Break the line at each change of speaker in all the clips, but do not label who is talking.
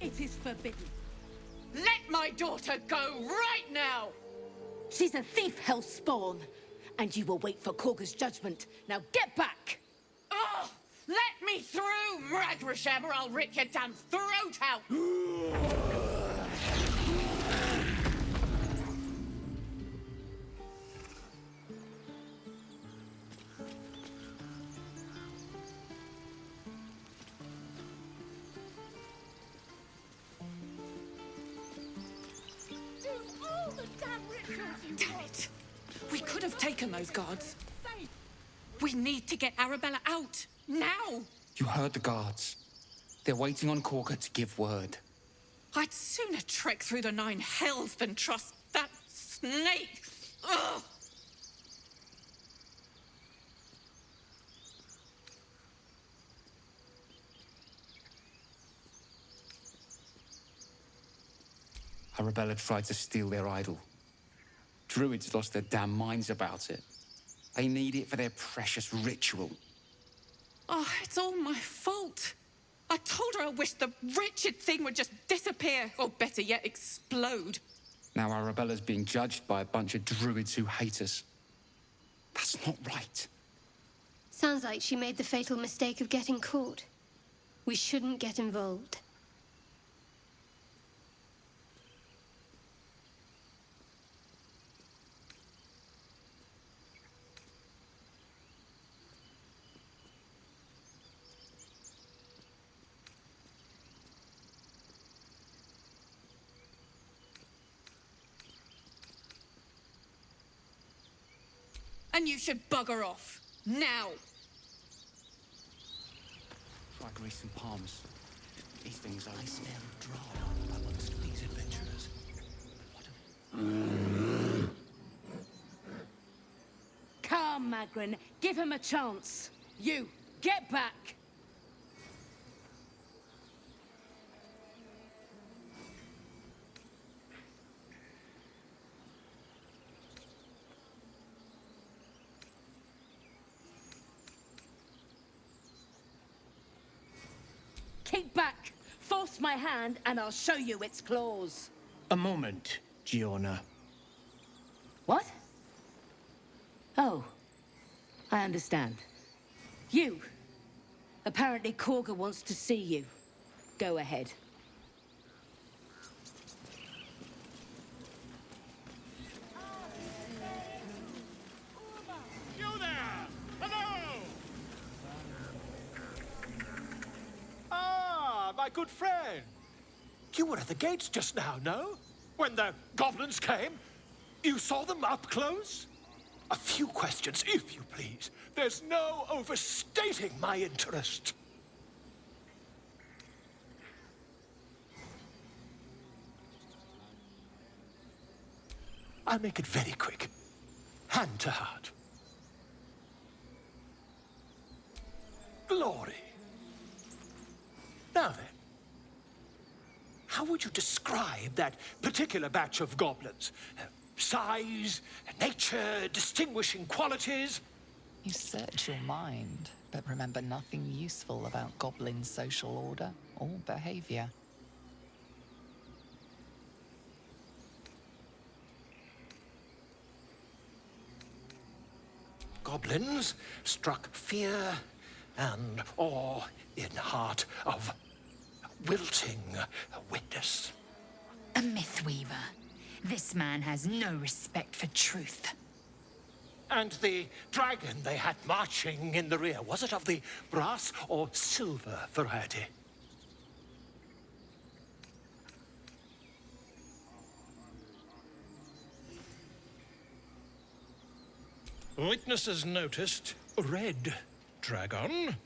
It is forbidden.
Let my daughter go right now!
She's a thief, hellspawn. And you will wait for Kagha's judgment. Now get back!
Oh, let me through, Mragrashem, or I'll rip your damn throat out! Damn it! We could have taken those guards. We need to get Arabella out, now!
You heard the guards. They're waiting on Kagha to give word.
I'd sooner trek through the 9 hells than trust that snake! Ugh!
Arabella tried to steal their idol. Druids lost their damn minds about it. They need it for their precious ritual.
Oh, it's all my fault. I told her I wished the wretched thing would just disappear, or better yet, explode.
Now Arabella's being judged by a bunch of druids who hate us. That's not right.
Sounds like she made the fatal mistake of getting caught. We shouldn't get involved.
And you should bugger off. Now!
Try grease some palms. These things are...
I smell Dragonborn amongst these adventurers.
Calm, Magrin. Give him a chance. You, get back! Keep back! Force my hand and I'll show you its claws.
A moment, Giona.
What? Oh, I understand. You. Apparently Kagha wants to see you. Go ahead.
You there! Hello! Ah, my good friend. You were at the gates just now, no? When the goblins came? You saw them up close? A few questions, if you please. There's no overstating my interest. I'll make it very quick. Hand to heart. Glory. Now then, how would you describe that particular batch of goblins? Size, nature, distinguishing qualities?
You search your mind, but remember nothing useful about goblin social order or behavior.
Goblins struck fear and awe in heart of wilting witness.
A mythweaver. This man has no respect for truth.
And the dragon they had marching in the rear, was it of the brass or silver variety? Witnesses noticed red dragon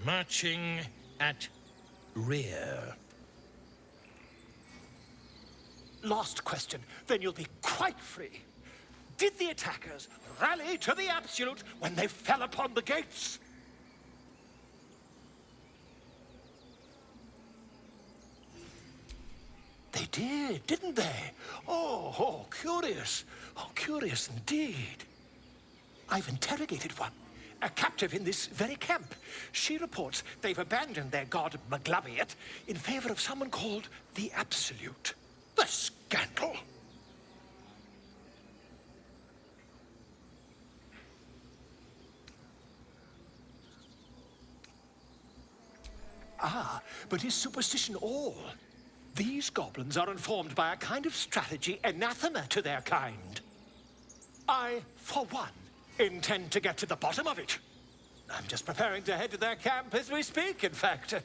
marching at rear. Last question, then you'll be quite free. Did the attackers rally to the absolute when they fell upon the gates? They did, didn't they? Curious. Oh, curious indeed. I've interrogated one, a captive in this very camp. She reports they've abandoned their god Maglabiet in favor of someone called the Absolute. The scandal! Ah, but is superstition all? These goblins are informed by a kind of strategy anathema to their kind. I, for one, intend to get to the bottom of it. I'm just preparing to head to their camp as we speak, in fact.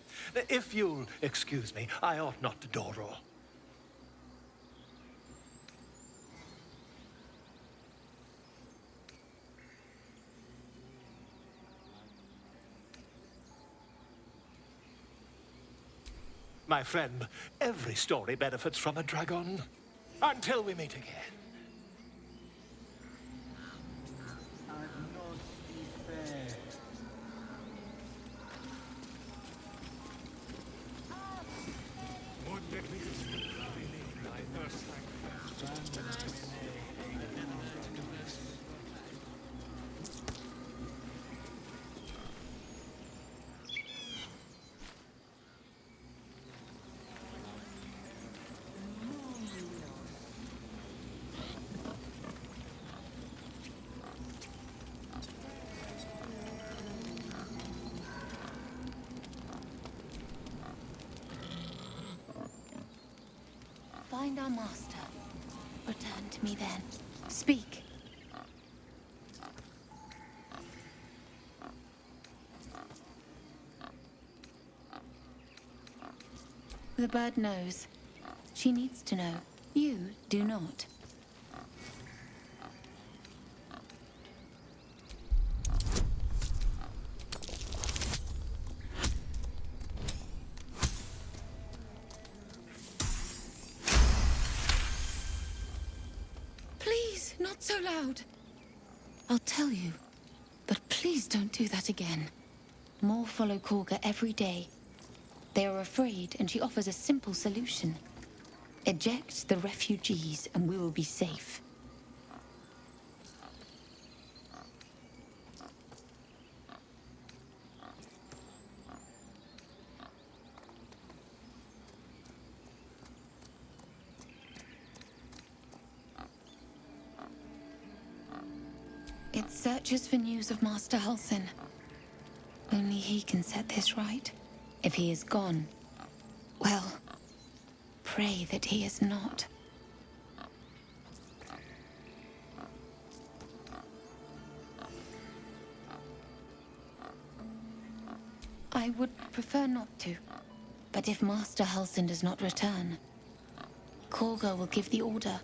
If you'll excuse me, I ought not to dawdle. My friend, every story benefits from a dragon. Until we meet again.
Find our master. Return to me then. Speak. The bird knows. She needs to know. You do not. Please, not so loud. I'll tell you, but please don't do that again. More follow Kagha every day. They are afraid, and she offers a simple solution. Eject the refugees, and we will be safe. It searches for news of Master Halsin. Only he can set this right. If he is gone, well, pray that he is not. I would prefer not to, but if Master Halsin does not return, Kagha will give the order,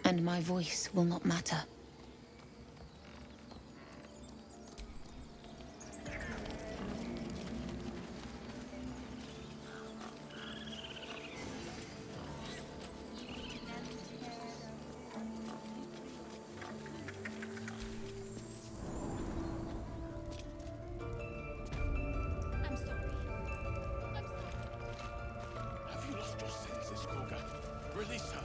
and my voice will not matter.
Have you lost your senses, Kagha? Release her.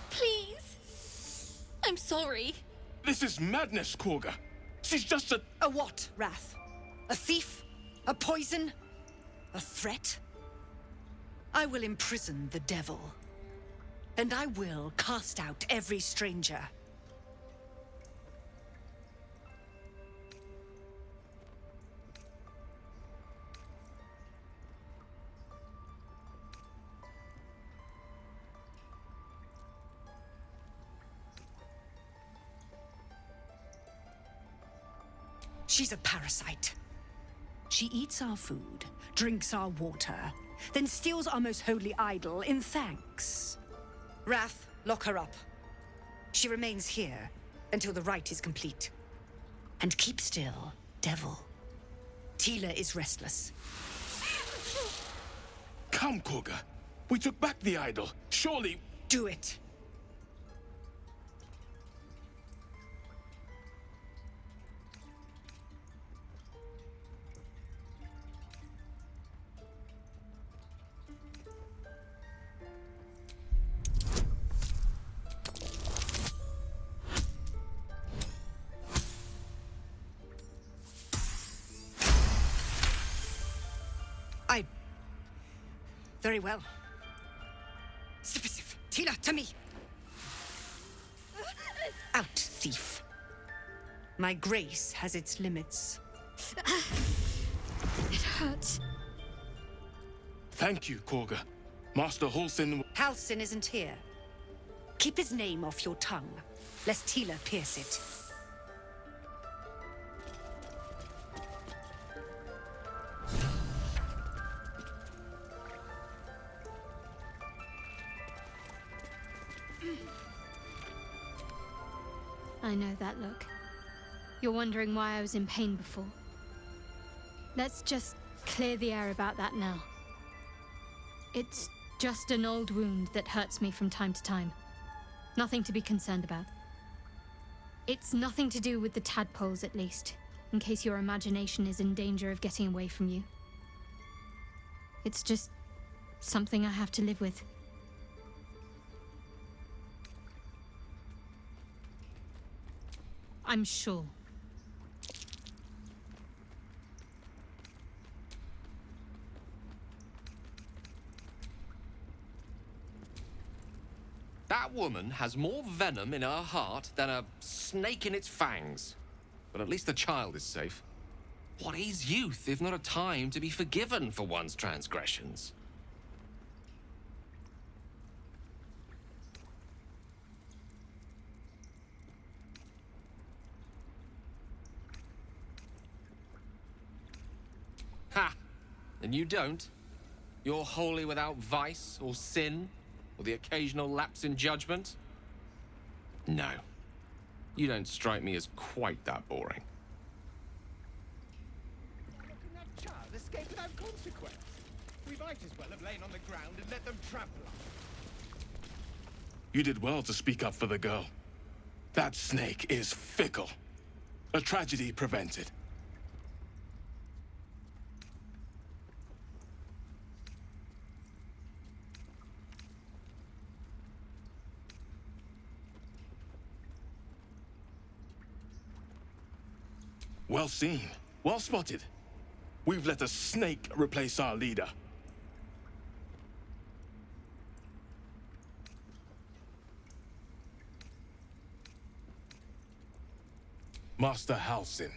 Please. I'm sorry.
This is madness, Kagha. She's just a...
A what, Wrath? A thief? A poison? A threat? I will imprison the devil. And I will cast out every stranger. She's a parasite. She eats our food, drinks our water, then steals our most holy idol in thanks. Wrath, lock her up. She remains here until the rite is complete. And keep still, devil. Tila is restless.
Come, Kagha. We took back the idol. Surely...
Do it. Very well. Sif, Tila, to me! Out, thief. My grace has its limits.
It hurts.
Thank you, Kagha. Master Halsin...
Halsin isn't here. Keep his name off your tongue, lest Tila pierce it.
I know that look. You're wondering why I was in pain before. Let's just clear the air about that now. It's just an old wound that hurts me from time to time. Nothing to be concerned about. It's nothing to do with the tadpoles, at least, in case your imagination is in danger of getting away from you. It's just something I have to live with. I'm sure.
That woman has more venom in her heart than a snake in its fangs. But at least the child is safe. What is youth if not a time to be forgiven for one's transgressions? Ha! And you don't? You're wholly without vice or sin? Or the occasional lapse in judgment? No. You don't strike me as quite that boring.
That child escaped without consequence. We might as well have lain on the ground and let them trample us.
You did well to speak up for the girl. That snake is fickle. A tragedy prevented. Well seen. Well spotted. We've let a snake replace our leader. Master Halsin.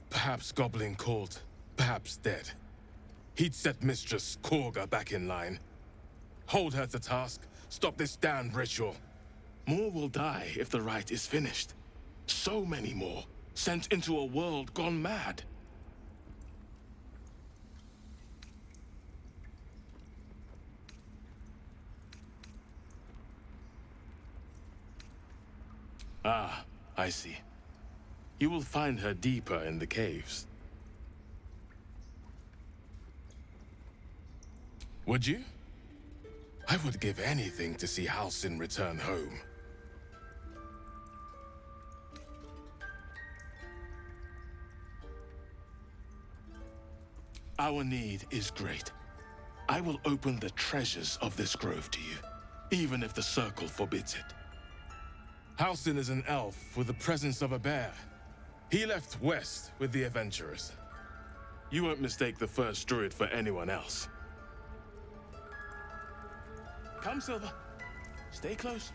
Perhaps goblin called, perhaps dead. He'd set Mistress Kagha back in line. Hold her to task, stop this damned ritual. More will die if the rite is finished. So many more. Sent into a world gone mad. Ah, I see. You will find her deeper in the caves. Would you? I would give anything to see Halsin return home. Our need is great. I will open the treasures of this grove to you, even if the Circle forbids it. Halsin is an elf with the presence of a bear. He left west with the adventurers. You won't mistake the first druid for anyone else. Come, Silver. Stay close.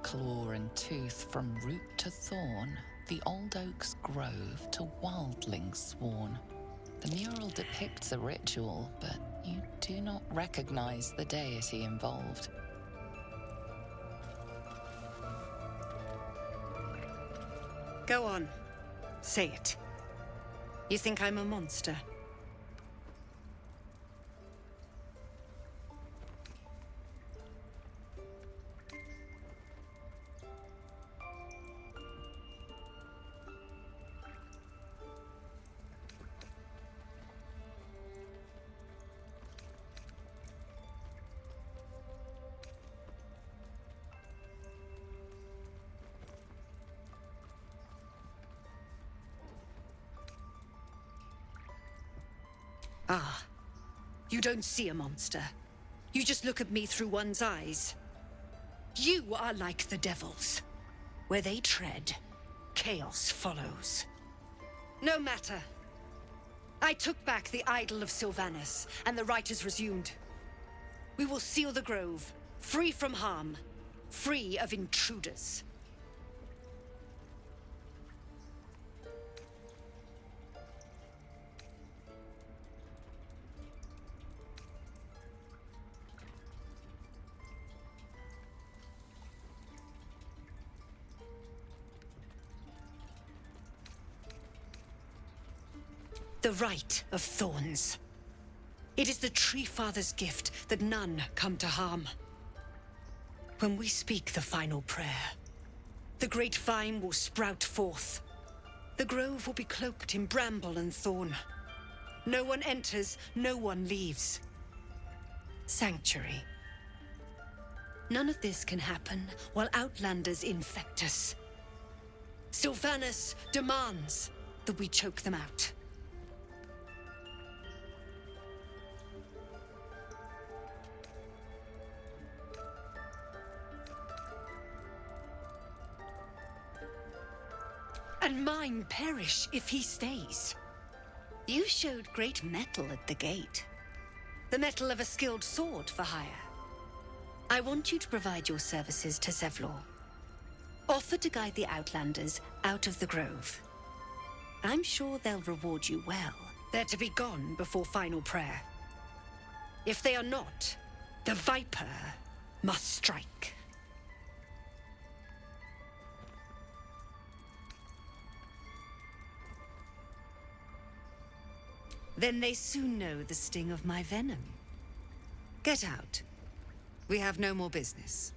Claw and tooth from root to thorn, the old oak's grove to wildlings sworn. The mural depicts a ritual, but you do not recognize the deity involved.
Go on. Say it. You think I'm a monster? Ah, you don't see a monster. You just look at me through one's eyes. You are like the devils. Where they tread, chaos follows. No matter. I took back the idol of Sylvanas, and the rite is resumed. We will seal the grove, free from harm, free of intruders. The Rite of Thorns. It is the Tree Father's gift that none come to harm. When we speak the final prayer, the great vine will sprout forth. The grove will be cloaked in bramble and thorn. No one enters, no one leaves. Sanctuary. None of this can happen while Outlanders infect us. Sylvanas demands that we choke them out. And mine perish if he stays. You showed great mettle at the gate. The mettle of a skilled sword for hire. I want you to provide your services to Zevlor. Offer to guide the Outlanders out of the grove. I'm sure they'll reward you well. They're to be gone before final prayer. If they are not, the Viper must strike. Then they soon know the sting of my venom. Get out. We have no more business.